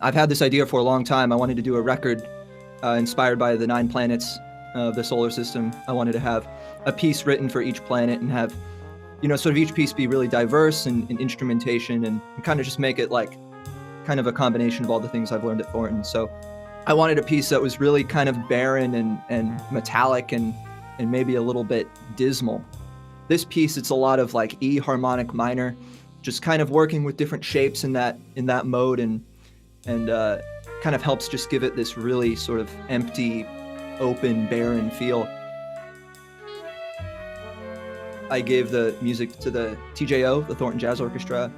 I've had this idea for a long time. I wanted to do a record inspired by the 9 planets of the solar system. I wanted to have a piece written for each planet and have, sort of each piece be really diverse in instrumentation and kind of just make it like kind of a combination of all the things I've learned at Thornton. So I wanted a piece that was really kind of barren and metallic and maybe a little bit dismal. This piece, it's a lot of like E harmonic minor, just kind of working with different shapes in that mode and kind of helps just give it this really sort of empty, open, barren feel. I gave the music to the TJO, the Thornton Jazz Orchestra,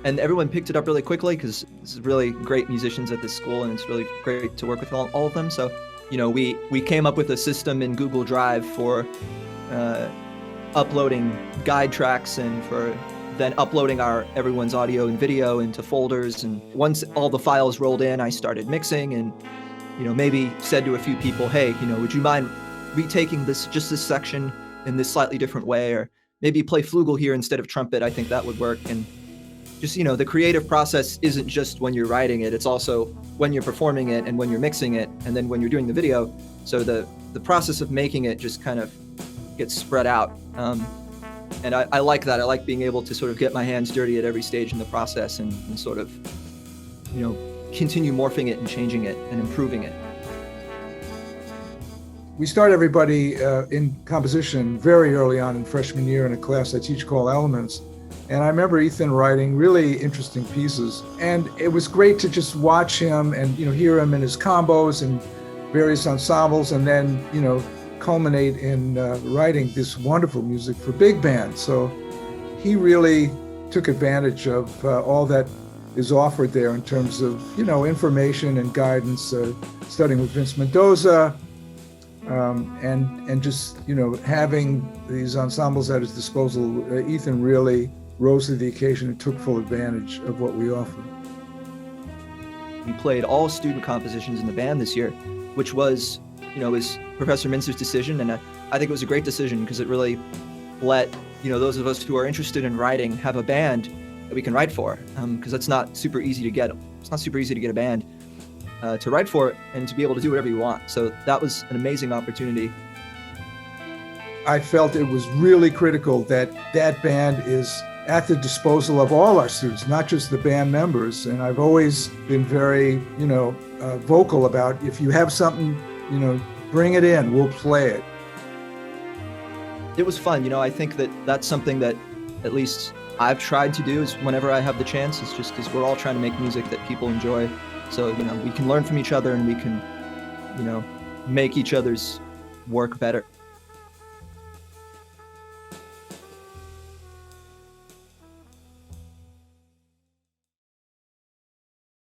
and everyone picked it up really quickly because this is really great musicians at this school and it's really great to work with all of them. So, we came up with a system in Google Drive for uploading guide tracks and for then uploading everyone's audio and video into folders. And once all the files rolled in, I started mixing and, maybe said to a few people, hey, would you mind retaking this section in this slightly different way, or maybe play flugel here instead of trumpet. I think that would work. And just, the creative process isn't just when you're writing it, it's also when you're performing it and when you're mixing it and then when you're doing the video. So the process of making it just kind of gets spread out. And I like that. I like being able to sort of get my hands dirty at every stage in the process and sort of, continue morphing it and changing it and improving it. We start everybody in composition very early on in freshman year in a class I teach called Elements. And I remember Ethan writing really interesting pieces. And it was great to just watch him and, hear him in his combos and various ensembles and then, culminate in writing this wonderful music for big band. So he really took advantage of all that is offered there in terms of, information and guidance, studying with Vince Mendoza, and just, having these ensembles at his disposal. Ethan really rose to the occasion and took full advantage of what we offered. We played all student compositions in the band this year, which was, was Professor Mintzer's decision. And I think it was a great decision because it really let, those of us who are interested in writing have a band that we can write for. Because it's not super easy to get. It's not super easy to get a band to write for and to be able to do whatever you want. So that was an amazing opportunity. I felt it was really critical that that band is at the disposal of all our students, not just the band members. And I've always been very, vocal about if you have something, bring it in, we'll play it. It was fun. I think that's something that at least I've tried to do is whenever I have the chance, it's just because we're all trying to make music that people enjoy. So, we can learn from each other and we can, make each other's work better.